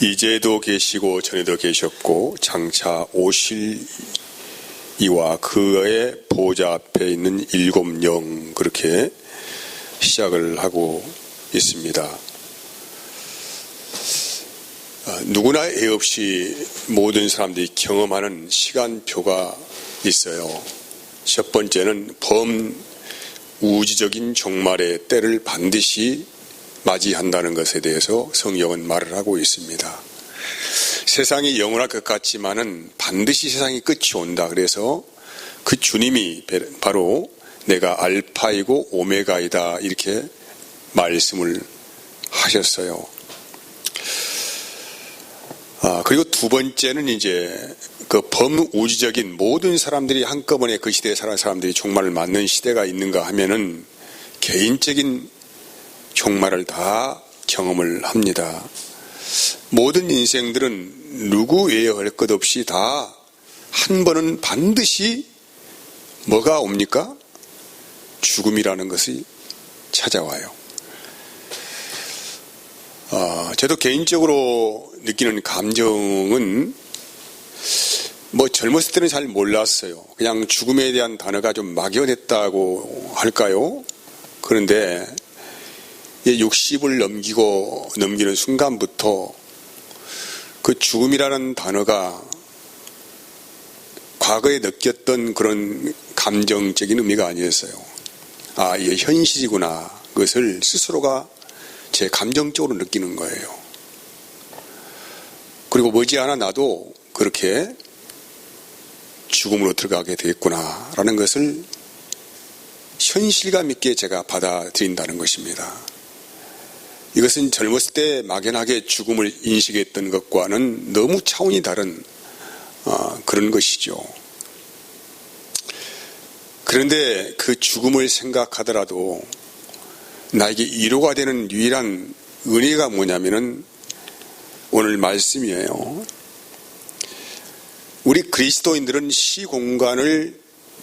이제도 계시고 전에도 계셨고 장차 오실 이와 그의 보좌 앞에 있는 일곱 영, 그렇게 시작을 하고 있습니다. 누구나 애 없이 모든 사람들이 경험하는 시간표가 있어요. 첫 번째는 범우주적인 종말의 때를 반드시 맞이한다는 것에 대해서 성경은 말을 하고 있습니다. 세상이 영원할 것 같지만은 반드시 세상이 끝이 온다. 그래서 그 주님이 바로 내가 알파이고 오메가이다, 이렇게 말씀을 하셨어요. 그리고 두 번째는 이제 그 범우주적인 모든 사람들이 한꺼번에 그 시대에 사는 사람들이 종말을 맞는 시대가 있는가 하면은 개인적인 종말을 다 경험을 합니다. 모든 인생들은 누구 외여할 것 없이 다 한 번은 반드시 뭐가 옵니까? 죽음이라는 것이 찾아와요. 저도 개인적으로 느끼는 감정은 젊었을 때는 잘 몰랐어요. 그냥 죽음에 대한 단어가 좀 막연했다고 할까요? 그런데 60을 넘기는 순간부터 그 죽음이라는 단어가 과거에 느꼈던 그런 감정적인 의미가 아니었어요. 이게 현실이구나. 그것을 스스로가 제 감정적으로 느끼는 거예요. 그리고 머지않아 나도 그렇게 죽음으로 들어가게 되겠구나라는 것을 현실감 있게 제가 받아들인다는 것입니다. 이것은 젊었을 때 막연하게 죽음을 인식했던 것과는 너무 차원이 다른 그런 것이죠. 그런데 그 죽음을 생각하더라도 나에게 위로가 되는 유일한 은혜가 뭐냐면은 오늘 말씀이에요. 우리 그리스도인들은 시공간을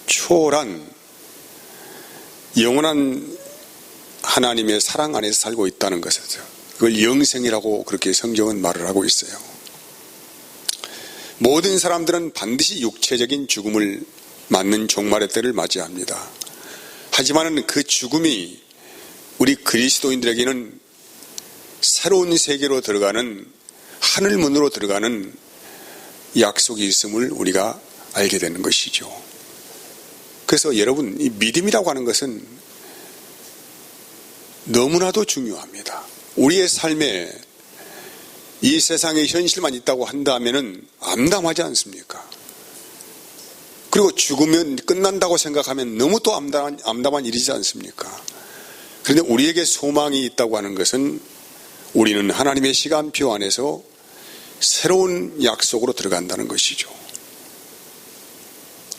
초월한 영원한 하나님의 사랑 안에서 살고 있다는 것이죠. 그걸 영생이라고 그렇게 성경은 말을 하고 있어요. 모든 사람들은 반드시 육체적인 죽음을 맞는 종말의 때를 맞이합니다. 하지만 그 죽음이 우리 그리스도인들에게는 새로운 세계로 들어가는, 하늘문으로 들어가는 약속이 있음을 우리가 알게 되는 것이죠. 그래서 여러분, 이 믿음이라고 하는 것은 너무나도 중요합니다. 우리의 삶에 이 세상의 현실만 있다고 한다면은 암담하지 않습니까? 그리고 죽으면 끝난다고 생각하면 너무 또 암담한 일이지 않습니까? 그런데 우리에게 소망이 있다고 하는 것은 우리는 하나님의 시간표 안에서 새로운 약속으로 들어간다는 것이죠.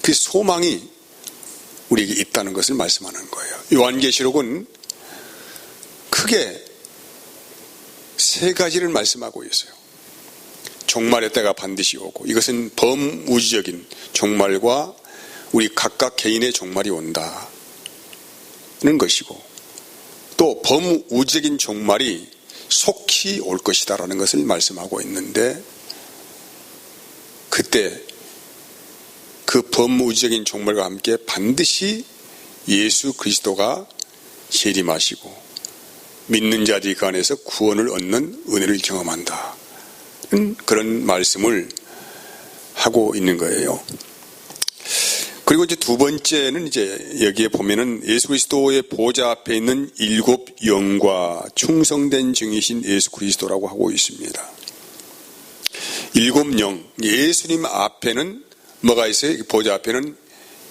그 소망이 우리에게 있다는 것을 말씀하는 거예요. 요한계시록은 크게 세 가지를 말씀하고 있어요. 종말의 때가 반드시 오고, 이것은 범우주적인 종말과 우리 각각 개인의 종말이 온다는 것이고, 또 범우주적인 종말이 속히 올 것이다라는 것을 말씀하고 있는데, 그때 그 범우주적인 종말과 함께 반드시 예수 그리스도가 재림하시고 믿는 자들이 그 안에서 구원을 얻는 은혜를 경험한다, 그런 말씀을 하고 있는 거예요. 그리고 이제 두 번째는 이제 여기에 보면은 예수 그리스도의 보좌 앞에 있는 일곱 영과 충성된 증이신 예수 그리스도라고 하고 있습니다. 일곱 영, 예수님 앞에는 뭐가 있어요? 보좌 앞에는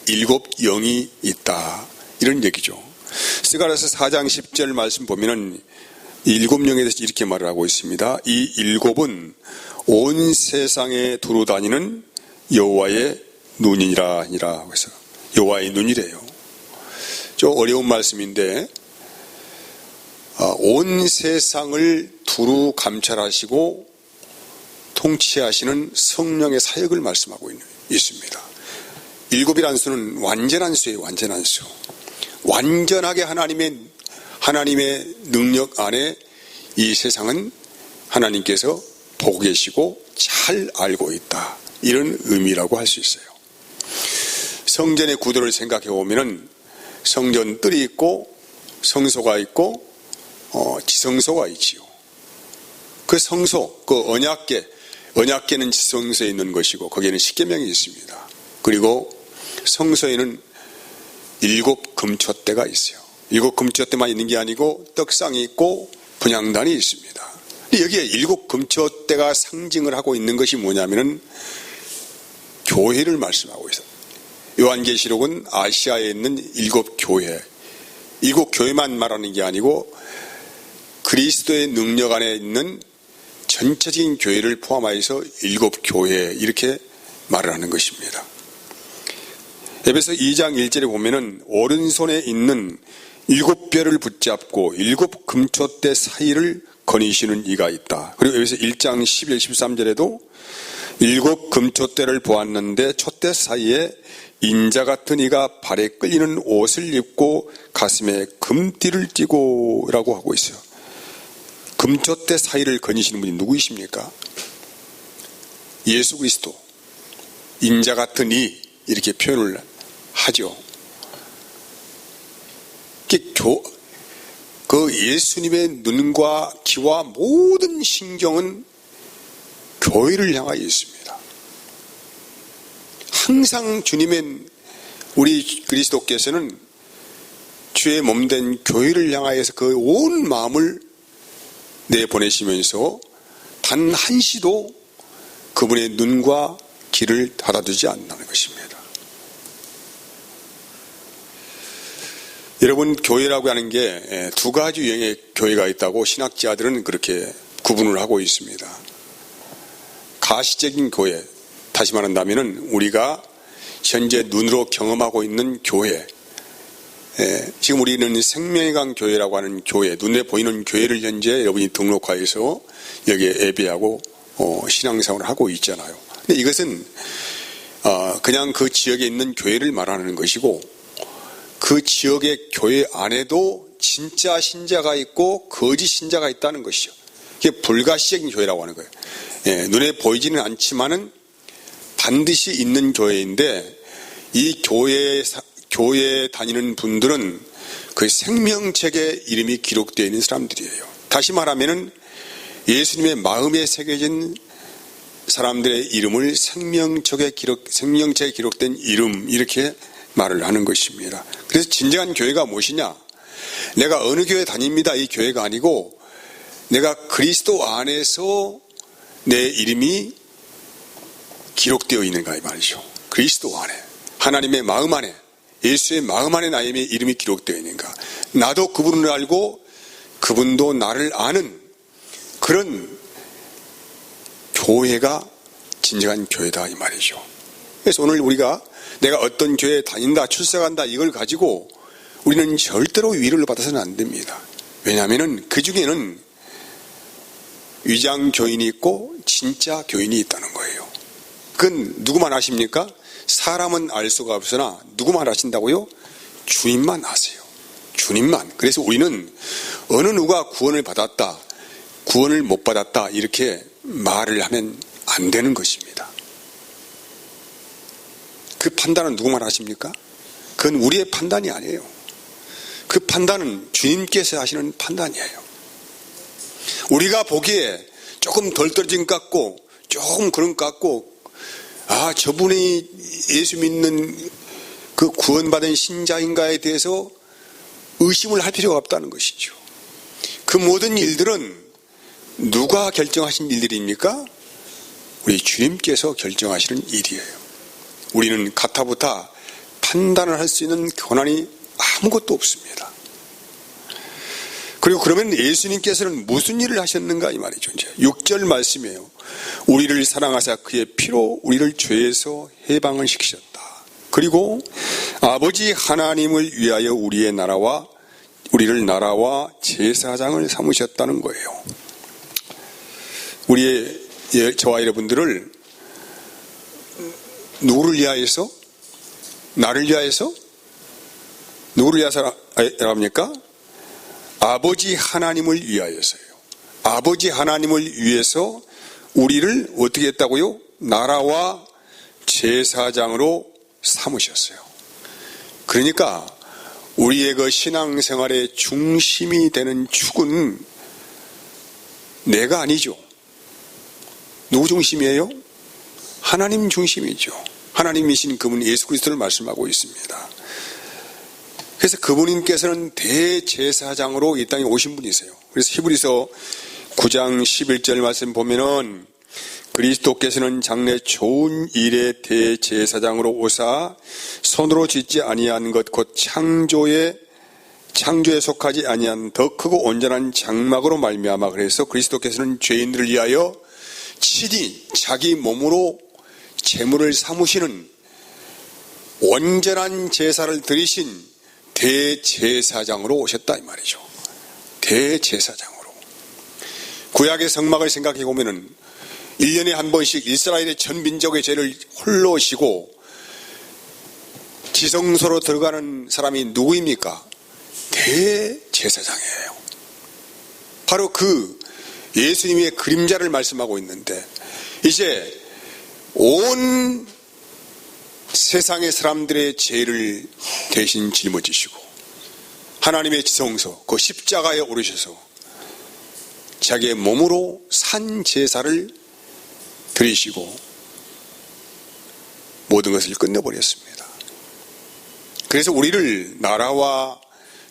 일곱 영이 있다, 이런 얘기죠. 스가랴서 4장 10절 말씀 보면은 일곱 영에 대해서 이렇게 말을 하고 있습니다. 이 일곱은 온 세상에 두루 다니는 여호와의 눈이니라 하니라. 그래서 여호와의 눈이래요. 좀 어려운 말씀인데, 온 세상을 두루 감찰하시고 통치하시는 성령의 사역을 말씀하고 있습니다. 일곱이라는 수는 완전한 수예요. 완전한 수. 완전하게 하나님의 능력 안에 이 세상은 하나님께서 보고 계시고 잘 알고 있다. 이런 의미라고 할 수 있어요. 성전의 구도를 생각해 보면은 성전 뜰이 있고 성소가 있고 지성소가 있지요. 그 성소, 그 언약궤는 지성소에 있는 것이고 거기에는 십계명이 있습니다. 그리고 성소에는 7 금초대가 있어요. 7 금초대만 있는 게 아니고 떡상이 있고 분향단이 있습니다. 여기에 7 금초대가 상징을 하고 있는 것이 뭐냐면은 교회를 말씀하고 있어요. 요한계시록은 아시아에 있는 7 교회, 7 교회만 말하는 게 아니고 그리스도의 능력 안에 있는 전체적인 교회를 포함하여서 7 교회 이렇게 말을 하는 것입니다. 에베소 2장 1절에 보면은 오른손에 있는 7뼈를 붙잡고 7 금초대 사이를 거니시는 이가 있다. 그리고 에베소 1장 11, 13절에도 7 금초대를 보았는데 촛대 사이에 인자 같은 이가 발에 끌리는 옷을 입고 가슴에 금띠를 띠고 라고 하고 있어요. 금초대 사이를 거니시는 분이 누구이십니까? 예수 그리스도, 인자 같은 이 이렇게 표현을 하죠. 그 예수님의 눈과 귀와 모든 신경은 교회를 향하여 있습니다. 항상 주님의 우리 그리스도께서는 주의 몸된 교회를 향하여서 그 온 마음을 내보내시면서 단 한시도 그분의 눈과 귀를 닫아두지 않는다는 것입니다. 여러분, 교회라고 하는 게 2가지 유형의 교회가 있다고 신학자들은 그렇게 구분을 하고 있습니다. 가시적인 교회, 다시 말한다면 우리가 현재 눈으로 경험하고 있는 교회, 지금 우리는 생명의 강 교회라고 하는 교회, 눈에 보이는 교회를 현재 여러분이 등록하여서 여기에 예배하고 신앙생활을 하고 있잖아요. 근데 이것은 그냥 그 지역에 있는 교회를 말하는 것이고, 그 지역의 교회 안에도 진짜 신자가 있고 거짓 신자가 있다는 것이죠. 이게 불가시적인 교회라고 하는 거예요. 눈에 보이지는 않지만은 반드시 있는 교회인데, 이 교회에 다니는 분들은 그 생명책에 이름이 기록되어 있는 사람들이에요. 다시 말하면은 예수님의 마음에 새겨진 사람들의 이름을 생명책에 기록된 이름, 이렇게 말을 하는 것입니다. 그래서 진정한 교회가 무엇이냐? 내가 어느 교회 다닙니다, 이 교회가 아니고 내가 그리스도 안에서 내 이름이 기록되어 있는가 이 말이죠. 그리스도 안에, 하나님의 마음 안에, 예수의 마음 안에 나의 이름이 기록되어 있는가. 나도 그분을 알고 그분도 나를 아는 그런 교회가 진정한 교회다 이 말이죠. 그래서 오늘 우리가 내가 어떤 교회에 다닌다, 출석한다 이걸 가지고 우리는 절대로 위로를 받아서는 안 됩니다. 왜냐하면 그 중에는 위장 교인이 있고 진짜 교인이 있다는 거예요. 그건 누구만 아십니까? 사람은 알 수가 없으나 누구만 아신다고요? 주님만 아세요. 주님만. 그래서 우리는 어느 누가 구원을 받았다, 구원을 못 받았다 이렇게 말을 하면 안 되는 것입니다. 그 판단은 누구만 하십니까? 그건 우리의 판단이 아니에요. 그 판단은 주님께서 하시는 판단이에요. 우리가 보기에 조금 덜 떨어진 것 같고 조금 그런 것 같고, 저분이 예수 믿는 그 구원받은 신자인가에 대해서 의심을 할 필요가 없다는 것이죠. 그 모든 일들은 누가 결정하신 일들입니까? 우리 주님께서 결정하시는 일이에요. 우리는 가타부타 판단을 할 수 있는 권한이 아무것도 없습니다. 그리고 그러면 예수님께서는 무슨 일을 하셨는가 이 말이죠. 이제 6절 말씀이에요. 우리를 사랑하사 그의 피로 우리를 죄에서 해방을 시키셨다. 그리고 아버지 하나님을 위하여 우리를 나라와 제사장을 삼으셨다는 거예요. 저와 여러분들을 누구를 위하여서? 나를 위하여서? 누구를 위해서 합니까? 아버지 하나님을 위하여서요. 아버지 하나님을 위해서 우리를 어떻게 했다고요? 나라와 제사장으로 삼으셨어요. 그러니까 우리의 그 신앙생활의 중심이 되는 축은 내가 아니죠. 누구 중심이에요? 하나님 중심이죠. 하나님이신 그분 예수 그리스도를 말씀하고 있습니다. 그래서 그분께서는 대제사장으로 이 땅에 오신 분이세요. 그래서 히브리서 9장 11절 말씀 보면은 그리스도께서는 장래 좋은 일의 대제사장으로 오사 손으로 짓지 아니한 것 곧 창조에 속하지 아니한 더 크고 온전한 장막으로 말미암아 그래서 그리스도께서는 죄인들을 위하여 친히 자기 몸으로 제물을 삼으시는 온전한 제사를 드리신 대제사장으로 오셨다 이 말이죠. 대제사장으로. 구약의 성막을 생각해 보면은 1년에 한 번씩 이스라엘의 전 민족의 죄를 홀로 지고 지성소로 들어가는 사람이 누구입니까? 대제사장이에요. 바로 그 예수님의 그림자를 말씀하고 있는데 이제 온 세상의 사람들의 죄를 대신 짊어지시고 하나님의 지성소 그 십자가에 오르셔서 자기의 몸으로 산 제사를 드리시고 모든 것을 끝내버렸습니다. 그래서 우리를 나라와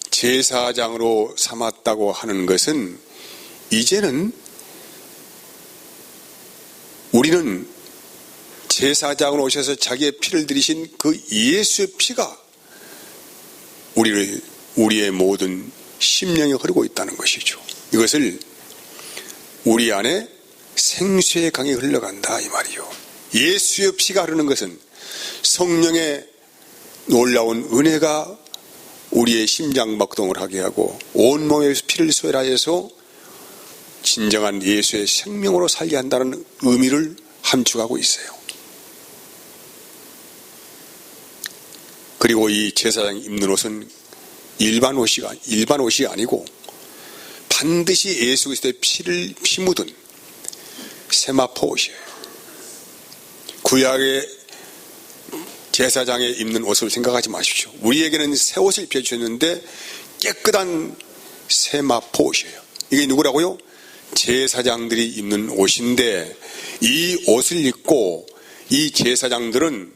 제사장으로 삼았다고 하는 것은 이제는 우리는 제사장으로 오셔서 자기의 피를 들이신 그 예수의 피가 우리의 모든 심령에 흐르고 있다는 것이죠. 이것을 우리 안에 생수의 강이 흘러간다 이 말이요. 예수의 피가 흐르는 것은 성령의 놀라운 은혜가 우리의 심장박동을 하게 하고 온몸에 피를 쇠라해서 진정한 예수의 생명으로 살게 한다는 의미를 함축하고 있어요. 그리고 이 제사장이 입는 옷은 일반 옷이 아니고 반드시 예수 그리스도의 피 묻은 세마포 옷이에요. 구약의 제사장에 입는 옷을 생각하지 마십시오. 우리에게는 새 옷을 입혀주셨는데 깨끗한 세마포 옷이에요. 이게 누구라고요? 제사장들이 입는 옷인데 이 옷을 입고 이 제사장들은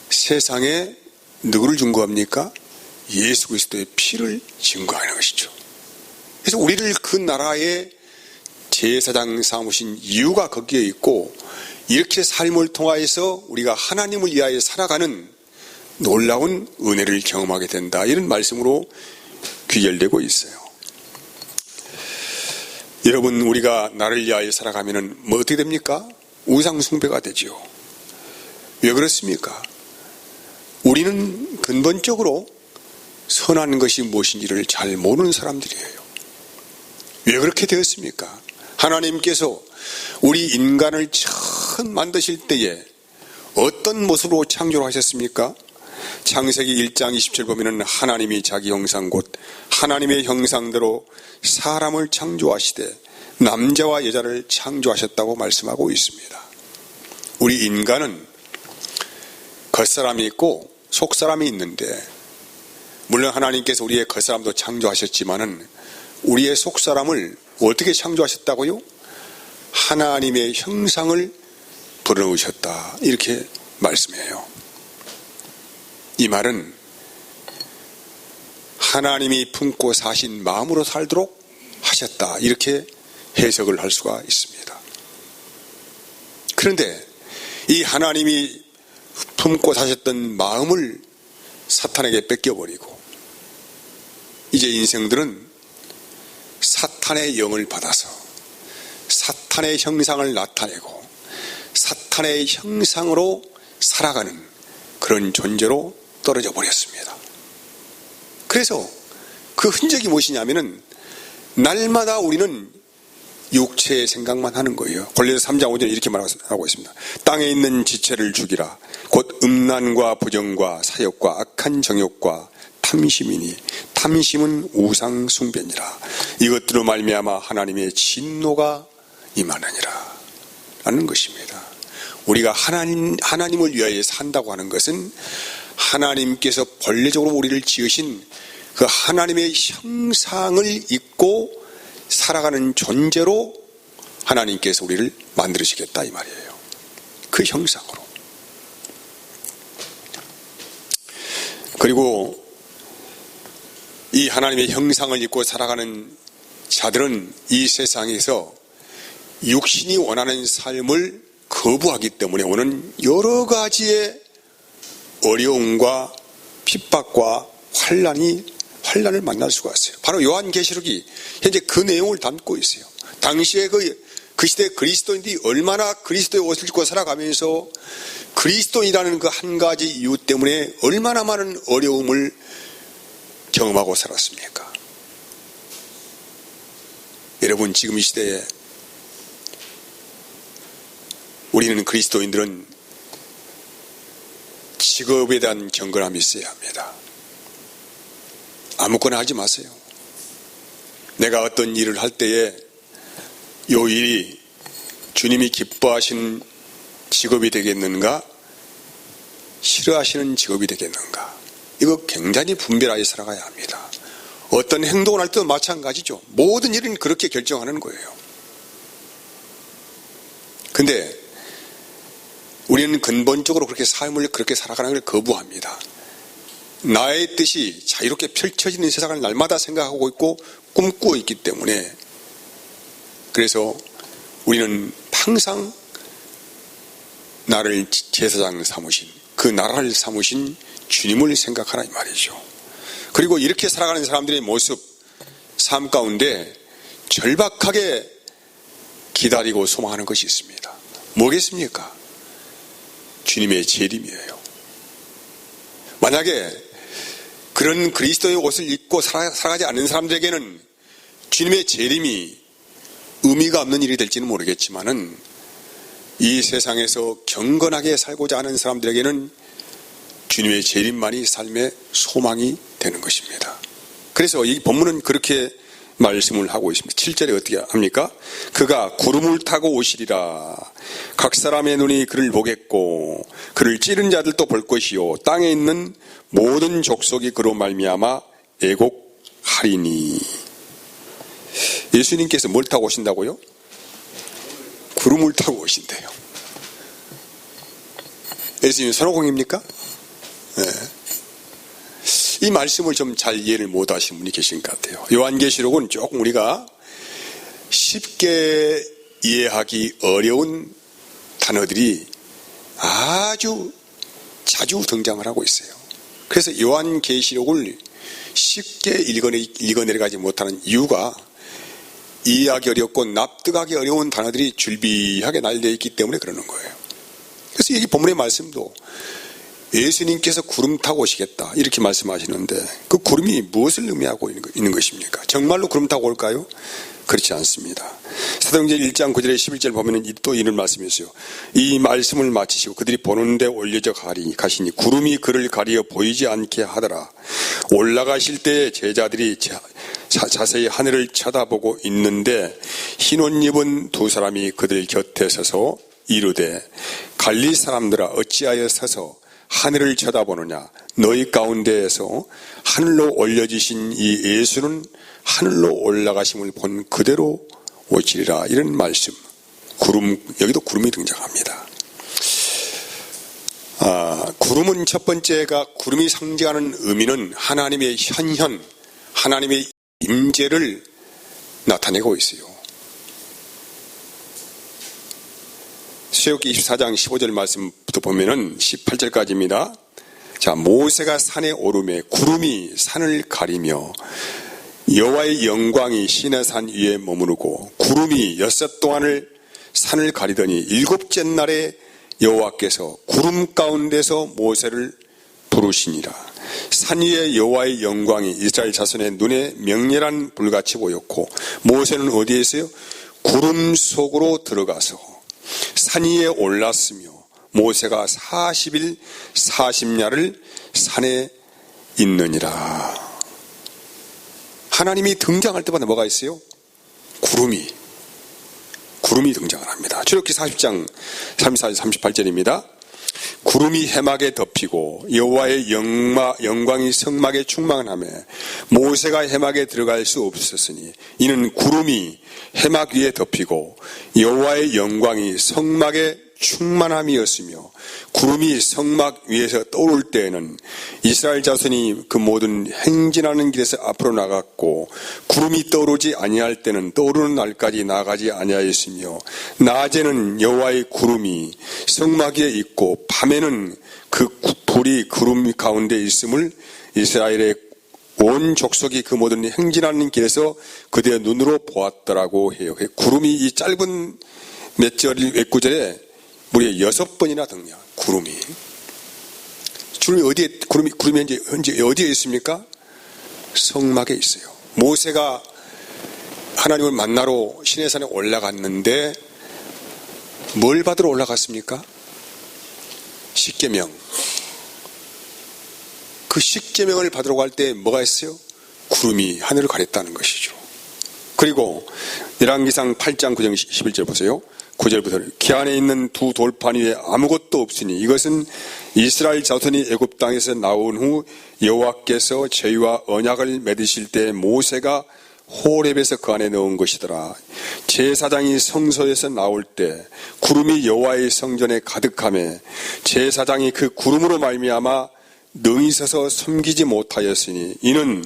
세상에 누구를 증거합니까? 예수 그리스도의 피를 증거하는 것이죠. 그래서 우리를 그 나라의 제사장 삼으신 이유가 거기에 있고 이렇게 삶을 통하여서 우리가 하나님을 위하여 살아가는 놀라운 은혜를 경험하게 된다. 이런 말씀으로 귀결되고 있어요. 여러분 우리가 나를 위하여 살아가면 뭐 어떻게 됩니까? 우상숭배가 되죠. 왜 그렇습니까? 우리는 근본적으로 선한 것이 무엇인지를 잘 모르는 사람들이에요. 왜 그렇게 되었습니까? 하나님께서 우리 인간을 처음 만드실 때에 어떤 모습으로 창조를 하셨습니까? 창세기 1장 20절 보면 하나님이 자기 형상 곧 하나님의 형상대로 사람을 창조하시되 남자와 여자를 창조하셨다고 말씀하고 있습니다. 우리 인간은 겉사람이 있고 속사람이 있는데 물론 하나님께서 우리의 겉사람도 창조하셨지만은 우리의 속사람을 어떻게 창조하셨다고요? 하나님의 형상을 불어넣으셨다 이렇게 말씀해요. 이 말은 하나님이 품고 사신 마음으로 살도록 하셨다 이렇게 해석을 할 수가 있습니다. 그런데 이 하나님이 품고 사셨던 마음을 사탄에게 뺏겨버리고 이제 인생들은 사탄의 영을 받아서 사탄의 형상을 나타내고 사탄의 형상으로 살아가는 그런 존재로 떨어져 버렸습니다. 그래서 그 흔적이 무엇이냐면은 날마다 우리는 육체의 생각만 하는 거예요. 골로새 3장 5절에 이렇게 말하고 있습니다. 땅에 있는 지체를 죽이라. 곧 음란과 부정과 사욕과 악한 정욕과 탐심이니 탐심은 우상 숭배니라. 이것들로 말미암아 하나님의 진노가 임하느니라. 라는 것입니다. 우리가 하나님을 위하여 산다고 하는 것은 하나님께서 본래적으로 우리를 지으신 그 하나님의 형상을 입고 살아가는 존재로 하나님께서 우리를 만들으시겠다 이 말이에요. 그 형상으로. 그리고 이 하나님의 형상을 입고 살아가는 자들은 이 세상에서 육신이 원하는 삶을 거부하기 때문에 오는 여러 가지의 어려움과 핍박과 환난을 만날 수가 있어요. 바로 요한계시록이 현재 그 내용을 담고 있어요. 당시에 그 시대 그리스도인들이 얼마나 그리스도의 옷을 입고 살아가면서 그리스도인이라는 그 한 가지 이유 때문에 얼마나 많은 어려움을 경험하고 살았습니까? 여러분, 지금 이 시대에 우리는 그리스도인들은 직업에 대한 경건함이 있어야 합니다. 아무거나 하지 마세요. 내가 어떤 일을 할 때에 이 일이 주님이 기뻐하시는 직업이 되겠는가? 싫어하시는 직업이 되겠는가? 이거 굉장히 분별하게 살아가야 합니다. 어떤 행동을 할 때도 마찬가지죠. 모든 일은 그렇게 결정하는 거예요. 근데 우리는 근본적으로 그렇게 삶을 그렇게 살아가는 걸 거부합니다. 나의 뜻이 자유롭게 펼쳐지는 세상을 날마다 생각하고 있고 꿈꾸고 있기 때문에 그래서 우리는 항상 나를 제사장 삼으신 그 나라를 삼으신 주님을 생각하라 이 말이죠. 그리고 이렇게 살아가는 사람들의 모습, 삶 가운데 절박하게 기다리고 소망하는 것이 있습니다. 뭐겠습니까? 주님의 재림이에요. 만약에 그런 그리스도의 옷을 입고 살아가지 않는 사람들에게는 주님의 재림이 의미가 없는 일이 될지는 모르겠지만은 이 세상에서 경건하게 살고자 하는 사람들에게는 주님의 재림만이 삶의 소망이 되는 것입니다. 그래서 이 본문은 그렇게 말씀을 하고 있습니다. 7절에 어떻게 합니까? 그가 구름을 타고 오시리라. 각 사람의 눈이 그를 보겠고 그를 찌른 자들도 볼 것이요 땅에 있는 모든 족속이 그로 말미암아 애곡하리니. 예수님께서 뭘 타고 오신다고요? 구름을 타고 오신대요. 예수님 손오공입니까? 네. 이 말씀을 좀 잘 이해를 못 하시는 분이 계신 것 같아요. 요한계시록은 조금 우리가 쉽게 이해하기 어려운 단어들이 아주 자주 등장을 하고 있어요. 그래서 요한계시록을 쉽게 읽어내려가지 못하는 이유가 이해하기 어렵고 납득하기 어려운 단어들이 줄비하게 날려 있기 때문에 그러는 거예요. 그래서 이 본문의 말씀도 예수님께서 구름 타고 오시겠다 이렇게 말씀하시는데 그 구름이 무엇을 의미하고 있는 것입니까? 정말로 구름 타고 올까요? 그렇지 않습니다. 사도행전 1장 9절에 11절 보면 또 이런 말씀이 있어요. 이 말씀을 마치시고 그들이 보는데 올려져 가시니 구름이 그를 가리어 보이지 않게 하더라. 올라가실 때 제자들이 자세히 하늘을 쳐다보고 있는데 흰 옷 입은 두 사람이 그들 곁에 서서 이르되 갈릴리 사람들아 어찌하여 서서 하늘을 쳐다보느냐. 너희 가운데에서 하늘로 올려지신 이 예수는 하늘로 올라가심을 본 그대로 오시리라. 이런 말씀. 구름, 여기도 구름이 등장합니다. 구름은 첫 번째가 구름이 상징하는 의미는 하나님의 현현, 하나님의 임재를 나타내고 있어요. 출애굽기 24장 15절 말씀부터 보면은 18절까지입니다. 자, 모세가 산에 오르매 구름이 산을 가리며 여호와의 영광이 시내산 위에 머무르고 구름이 엿새 동안을 산을 가리더니 일곱째 날에 여호와께서 구름 가운데서 모세를 부르시니라. 산 위에 여호와의 영광이 이스라엘 자손의 눈에 명렬한 불같이 보였고 모세는 어디에 있어요? 구름 속으로 들어가서 산 위에 올랐으며 모세가 40일 40야를 산에 있느니라. 하나님이 등장할 때마다 뭐가 있어요? 구름이 구름이 등장을 합니다. 출애굽기 40장 34절 38절입니다. 구름이 해막에 덮이고 여호와의 영광이 성막에 충만하며 모세가 해막에 들어갈 수 없었으니 이는 구름이 해막 위에 덮이고 여호와의 영광이 성막에 충만함이었으며 구름이 성막 위에서 떠오를 때에는 이스라엘 자손이 그 모든 행진하는 길에서 앞으로 나갔고 구름이 떠오르지 아니할 때는 떠오르는 날까지 나가지 아니하였으며 낮에는 여호와의 구름이 성막 위에 있고 밤에는 그 불이 구름 가운데 있음을 이스라엘의 온 족속이 그 모든 행진하는 길에서 그들의 눈으로 보았더라고 해요. 구름이 이 짧은 몇 구절에 무려 6번이나 등장. 구름이 어디에 구름이 현재 어디에 있습니까? 성막에 있어요. 모세가 하나님을 만나러 시내산에 올라갔는데 뭘 받으러 올라갔습니까? 십계명. 그 십계명을 받으러 갈 때 뭐가 있어요? 구름이 하늘을 가렸다는 것이죠. 그리고 열왕기상 8장 9절 11절 보세요. 9절부터 기 안에 있는 두 돌판 위에 아무것도 없으니 이것은 이스라엘 자손이 애굽 땅에서 나온 후 여호와께서 저희와 언약을 맺으실 때 모세가 호렙에서 그 안에 넣은 것이더라. 제사장이 성소에서 나올 때 구름이 여호와의 성전에 가득하며 제사장이 그 구름으로 말미암아 능히 서서 섬기지 못하였으니 이는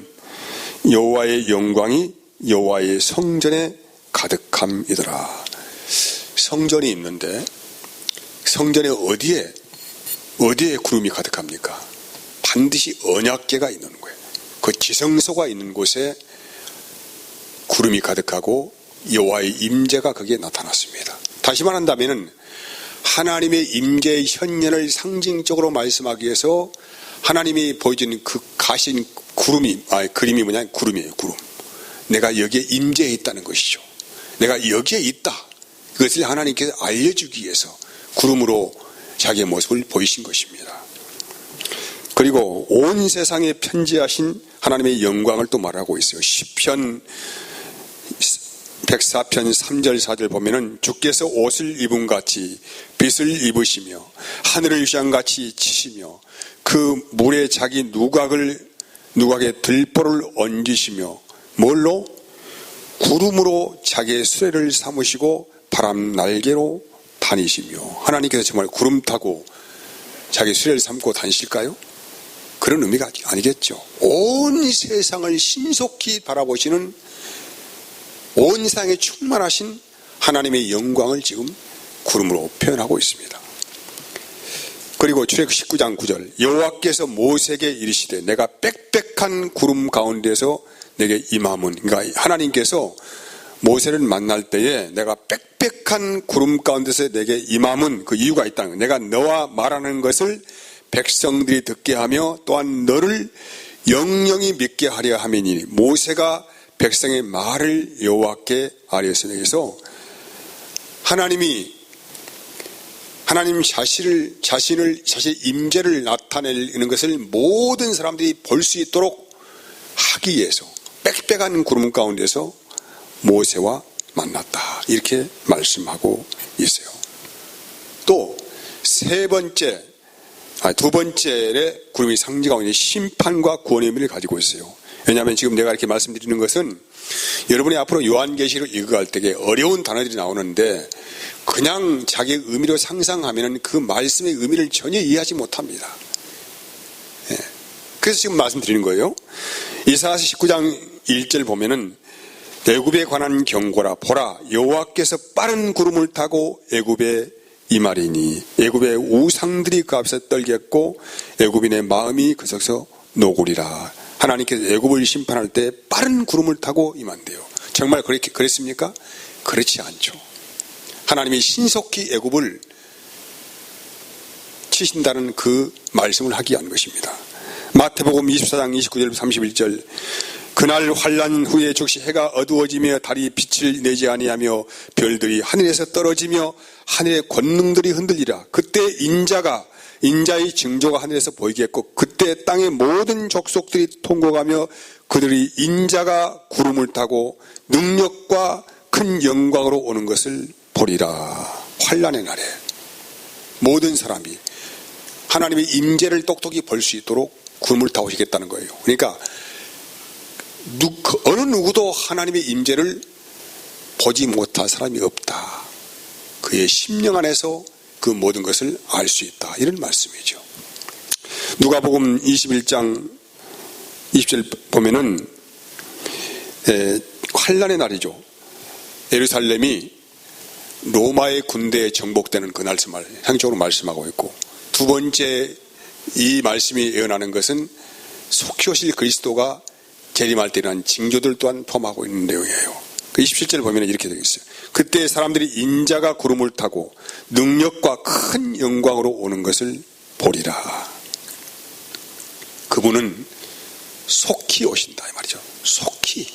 여호와의 영광이 여호와의 성전에 가득함이더라. 성전이 있는데 성전에 어디에 구름이 가득합니까? 반드시 언약궤가 있는 거예요. 그 지성소가 있는 곳에 구름이 가득하고 여호와의 임재가 거기에 나타났습니다. 다시 말한다면 하나님의 임재의 현현을 상징적으로 말씀하기 위해서 하나님이 보여주는 그 가신 그림이 뭐냐? 구름이에요. 구름. 내가 여기에 임재해 있다는 것이죠. 내가 여기에 있다. 그것을 하나님께서 알려주기 위해서 구름으로 자기의 모습을 보이신 것입니다. 그리고 온 세상에 편지하신 하나님의 영광을 또 말하고 있어요. 시편 104편 3절 4절 보면은 주께서 옷을 입은 같이 빛을 입으시며 하늘을 유시한같이 치시며 그 물에 자기 누각에 들보를 얹으시며 뭘로? 구름으로 자기의 수레를 삼으시고 바람 날개로 다니시며. 하나님께서 정말 구름 타고 자기 수레를 삼고 다니실까요? 그런 의미가 아니겠죠. 온 세상을 신속히 바라보시는 온 세상에 충만하신 하나님의 영광을 지금 구름으로 표현하고 있습니다. 그리고 출애굽 19장 9절 여호와께서 모세에게 이르시되 내가 빽빽한 구름 가운데서 내게 임함은, 그러니까 하나님께서 모세를 만날 때에 내가 빽빽한 구름 가운데서 내게 임함은 그 이유가 있다는 거예요. 내가 너와 말하는 것을 백성들이 듣게 하며 또한 너를 영영히 믿게 하려 함이니 모세가 백성의 말을 여호와께 아뢰었으니. 그래서 하나님 자신의 임재를 나타내는 것을 모든 사람들이 볼 수 있도록 하기 위해서 빽빽한 구름 가운데서 모세와 만났다. 이렇게 말씀하고 있어요. 또 두 번째의 구름이 상징하고 있는 심판과 구원의 의미를 가지고 있어요. 왜냐하면 지금 내가 이렇게 말씀드리는 것은 여러분이 앞으로 요한계시록 읽어갈 때에 어려운 단어들이 나오는데 그냥 자기의 의미로 상상하면 그 말씀의 의미를 전혀 이해하지 못합니다. 그래서 지금 말씀드리는 거예요. 이사야서 19장 1절 보면은 애굽에 관한 경고라. 보라, 여호와께서 빠른 구름을 타고 애굽에 임하리니 애굽의 우상들이 그 앞에서 떨겠고 애굽인의 마음이 그 속에서 노구리라. 하나님께서 애굽을 심판할 때 빠른 구름을 타고 임한대요. 정말 그랬습니까? 그렇지 않죠. 하나님이 신속히 애굽을 치신다는 그 말씀을 하기 위한 것입니다. 마태복음 24장 29절 31절 그날 환난 후에 즉시 해가 어두워지며 달이 빛을 내지 아니하며 별들이 하늘에서 떨어지며 하늘의 권능들이 흔들리라. 그때 인자의 징조가 하늘에서 보이겠고 그때 땅의 모든 족속들이 통곡하며 그들이 인자가 구름을 타고 능력과 큰 영광으로 오는 것을 보리라. 환난의 날에 모든 사람이 하나님의 임재를 똑똑히 볼 수 있도록 구름을 타오시겠다는 거예요. 그러니까 어느 누구도 하나님의 임재를 보지 못할 사람이 없다. 그의 심령 안에서 그 모든 것을 알 수 있다. 이런 말씀이죠. 누가복음 21장 20절 보면은 환난의 날이죠. 예루살렘이 로마의 군대에 정복되는 그 날씀을 향적으로 말씀하고 있고, 두 번째 이 말씀이 예언하는 것은 속히 오실 그리스도가 재림할 때라는 징조들 또한 포함하고 있는 내용이에요. 그 27절 보면 이렇게 되어 있어요. 그때 사람들이 인자가 구름을 타고 능력과 큰 영광으로 오는 것을 보리라. 그분은 속히 오신다 이 말이죠. 속히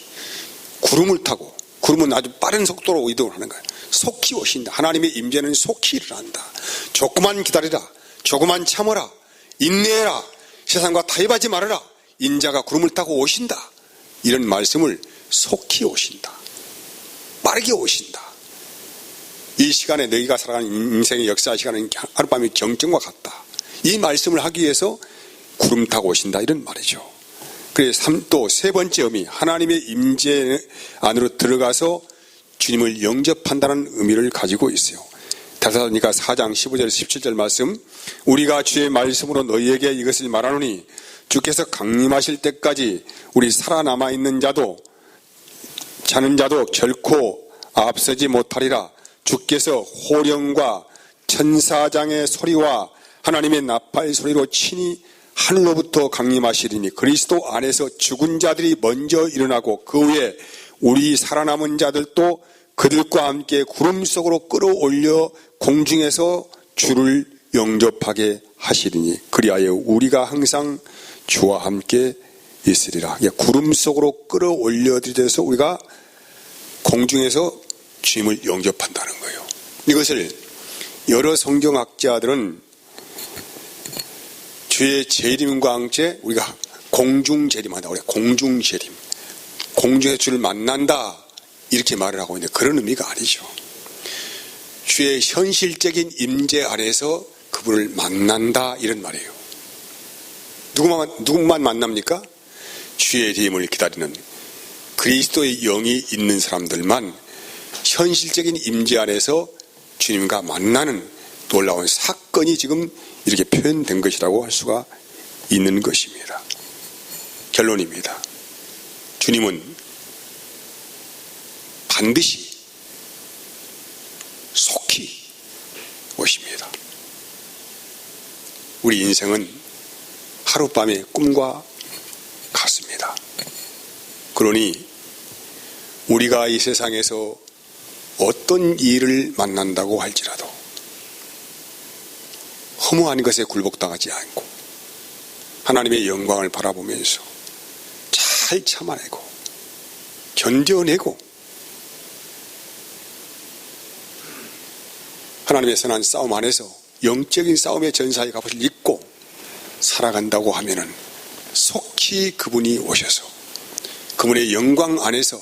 구름을 타고, 구름은 아주 빠른 속도로 이동을 하는 거예요. 속히 오신다. 하나님의 임재는 속히 일어난다. 조금만 기다리라. 조금만 참아라. 인내해라. 세상과 타협하지 말아라. 인자가 구름을 타고 오신다. 이런 말씀을 속히 오신다. 빠르게 오신다. 이 시간에 너희가 살아가는 인생의 역사 시간은 하룻밤의 경전과 같다. 이 말씀을 하기 위해서 구름 타고 오신다 이런 말이죠. 그래서 또 세 번째 의미, 하나님의 임재 안으로 들어가서 주님을 영접한다는 의미를 가지고 있어요. 데살로니가 4장 15절 17절 말씀, 우리가 주의 말씀으로 너희에게 이것을 말하노니 주께서 강림하실 때까지 우리 살아남아 있는 자도 자는 자도 결코 앞서지 못하리라. 주께서 호령과 천사장의 소리와 하나님의 나팔 소리로 친히 하늘로부터 강림하시리니 그리스도 안에서 죽은 자들이 먼저 일어나고 그 후에 우리 살아남은 자들도 그들과 함께 구름 속으로 끌어올려 공중에서 주를 영접하게 하시리니 그리하여 우리가 항상 주와 함께 있으리라. 구름 속으로 끌어올려 드려서 우리가 공중에서 주님을 영접한다는 거예요. 이것을 여러 성경학자들은 주의 재림과 함께 우리가 공중재림한다. 우리가 공중재림, 공중에서 주를 만난다 이렇게 말을 하고 있는데 그런 의미가 아니죠. 주의 현실적인 임재 안에서 그분을 만난다 이런 말이에요. 누구만 만납니까? 주의 재림을 기다리는 그리스도의 영이 있는 사람들만 현실적인 임재 안에서 주님과 만나는 놀라운 사건이 지금 이렇게 표현된 것이라고 할 수가 있는 것입니다. 결론입니다. 주님은 반드시 속히 오십니다. 우리 인생은 하룻밤의 꿈과 같습니다. 그러니 우리가 이 세상에서 어떤 일을 만난다고 할지라도 허무한 것에 굴복당하지 않고 하나님의 영광을 바라보면서 잘 참아내고 견뎌내고 하나님의 선한 싸움 안에서 영적인 싸움의 전사의 값을 잊고 살아간다고 하면은 속히 그분이 오셔서 그분의 영광 안에서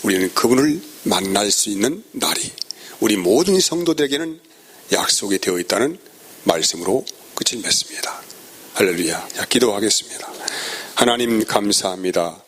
우리는 그분을 만날 수 있는 날이 우리 모든 성도들에게는 약속이 되어 있다는 말씀으로 끝을 맺습니다. 할렐루야. 자, 기도하겠습니다. 하나님 감사합니다.